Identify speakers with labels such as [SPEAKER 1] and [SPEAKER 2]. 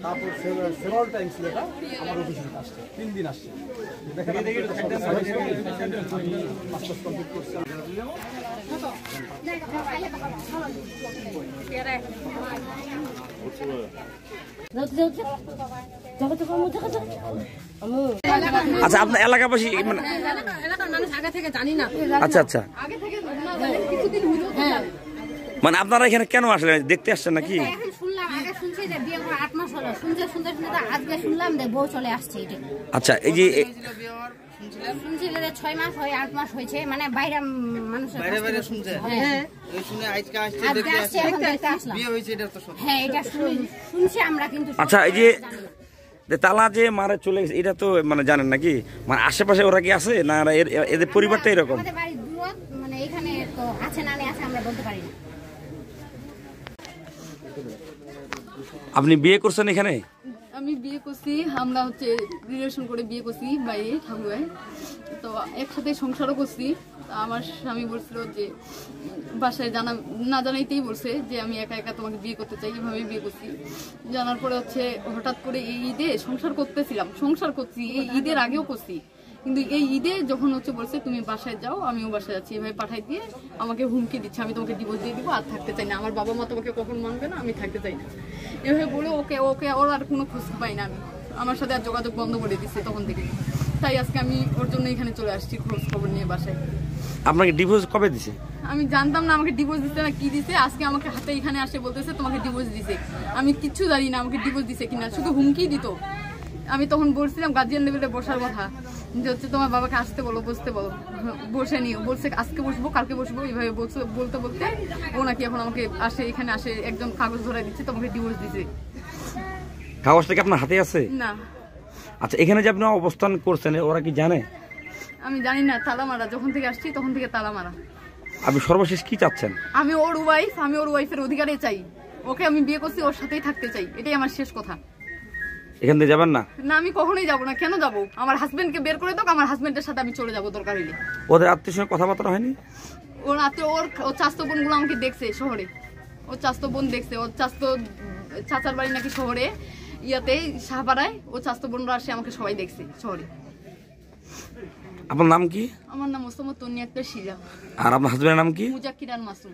[SPEAKER 1] তারপর several Times এটা আমার অফিসে আসছে 3 দিন আসছে দেখেন মাস্টার্স কমপ্লিট করছে
[SPEAKER 2] আচ্ছা আপনার এলাকাবাসী মানে
[SPEAKER 3] এলাকার মানুষ আগে থেকে জানি না।
[SPEAKER 2] আচ্ছা আচ্ছা
[SPEAKER 3] আগে থেকে কিছুদিন হলো।
[SPEAKER 2] মানে আপনারা এখানে কেন আসলেন, দেখতে আসছেন নাকি?
[SPEAKER 4] এখন শুনলাম, আগে শুনছি যে বিয়ে করা 8 মাস হলো, শুনতে আজকে শুনলাম যে বউ চলে আসছে। এটা
[SPEAKER 2] আচ্ছা এই যে
[SPEAKER 4] শুনছি যে 6 মাস হয় 8 মাস হয়েছে, মানে বাইরে মানুষ
[SPEAKER 5] বাইরে শুনছে।
[SPEAKER 4] হ্যাঁ
[SPEAKER 5] এই শুনে আজকে আসছে
[SPEAKER 4] আজকে
[SPEAKER 5] দেখতে
[SPEAKER 4] আসছে, এখন দেখতে আসলাম।
[SPEAKER 5] বিয়ে হয়েছে এটা তো সত্যি।
[SPEAKER 4] হ্যাঁ এটা শুনছি আমরা, কিন্তু
[SPEAKER 2] আচ্ছা এই যে তালা যে মারে চলে গেছে এটা তো মানে জানেন নাকি? মানে আশেপাশে ওরা কি আছে না এদের পরিবারটা এরকম?
[SPEAKER 4] আমাদের বাড়ি দূর, মানে এখানে তো আছে না নেই আছে আমরা বলতে পারি না।
[SPEAKER 2] আপনি বিয়ে করছেন এখানে?
[SPEAKER 3] আমি বিয়ে করছি, আমরা হচ্ছে রিলেশন করে বিয়ে করছি বাইরে ঠাকুরায়, তো একসাথে সংসারও করছি। আমার স্বামী বলছিল যে বাসায় না জানাইতেই বলছে যে আমি একা একা তোমাকে বিয়ে করতে চাই, এভাবে বিয়ে করছি। জানার পরে হচ্ছে হঠাৎ করে এই ঈদে সংসার করছি, এই ঈদের আগেও করছি, কিন্তু এই ঈদে যখন হচ্ছে বলছে তুমি বাসায় যাও, আমিও বাসায় যাচ্ছি, এভাবে পাঠাই দিয়ে আমাকে হুমকি দিচ্ছে আমি তোমাকে ডিভোর্স দিয়ে দিব, আর থাকতে চাই না, আমার বাবা মা তোমাকে কখন মানবে না, আমি থাকতে চাই না, এভাবে বলে ওকে ওর আর কোনো খোঁজ পাই না। আমি আমার সাথে আর যোগাযোগ বন্ধ করে দিচ্ছে তখন থেকে। তাই আজকে আমি ওর জন্য এখানে চলে আসছি খোঁজ খবর নিয়ে বাসায়।
[SPEAKER 2] আপনাকে ডিভোর্স কবে দিছে?
[SPEAKER 3] আমি জানতাম না আমাকে ডিভোর্স দিতে না কি দিছে, আজকে আমাকে হাতে এখানে আসে বলতেছে তোমাকে ডিভোর্স দিছে। আমি কিচ্ছু জানি না আমাকে ডিভোর্স দিছে কিনা, শুধু হুমকি দিত। আমি তখন বলছিলাম গার্জিয়ান লেভেলে বসার কথা, যে হচ্ছে তোমার বাবাকে আসতে বলো, বসতে বলো, বসে নিও, বলছে আজকে বসবো কালকে বসবো, এইভাবে বলতে বলতে ও নাকি এখন আমাকে এখানে আসে একজন কাগজ ধরাই দিচ্ছে তোমাকে ডিভোর্স দিছে।
[SPEAKER 2] কাগজটা কি আপনার হাতে আছে?
[SPEAKER 3] না।
[SPEAKER 2] আচ্ছা এখানে যে আপনি অবস্থান করছেন ওরা কি জানে?
[SPEAKER 3] আমি জানি না, তালা মারা, যখন থেকে আসছি তখন থেকে তালা মারা।
[SPEAKER 2] আপনি সর্বশেষ কি চাচ্ছেন?
[SPEAKER 3] আমি ওর ওয়াইফের অধিকারে চাই, ওকে আমি বিয়ে করছি, ওর সাথেই থাকতে চাই, এটাই আমার শেষ কথা।
[SPEAKER 2] এখান থেকে যাবেন না?
[SPEAKER 3] না আমি কখনোই যাবো না। কেন যাবো? আমার হাজবেন্ডকে বের করে দাও, আমার হাজবেন্ডের সাথে আমি চলে যাবো দরকার হইলে।
[SPEAKER 2] ওদের আত্মীয় সঙ্গে কথাবার্তা হয়নি?
[SPEAKER 3] ওর আত্মীয় ওর চাস্তো বোনগুলো আমাকে দেখছে শহরে, ওর চাস্তো বোন দেখছে, ওর চাস্তো চাচার বাড়ি নাকি শহরে, ইয়াতে শাহপাড়ায়, ও চাস্তো বোনরা আসে আমাকে সবাই দেখছে শহরে।
[SPEAKER 2] আপনার নাম কি?
[SPEAKER 3] আমার নাম মোসাম্মদ তন্নি আক্তার শিলা।
[SPEAKER 2] আর আপনার হাজবেন্ডের নাম কি?
[SPEAKER 3] মুজাক্কির আর মাসুম।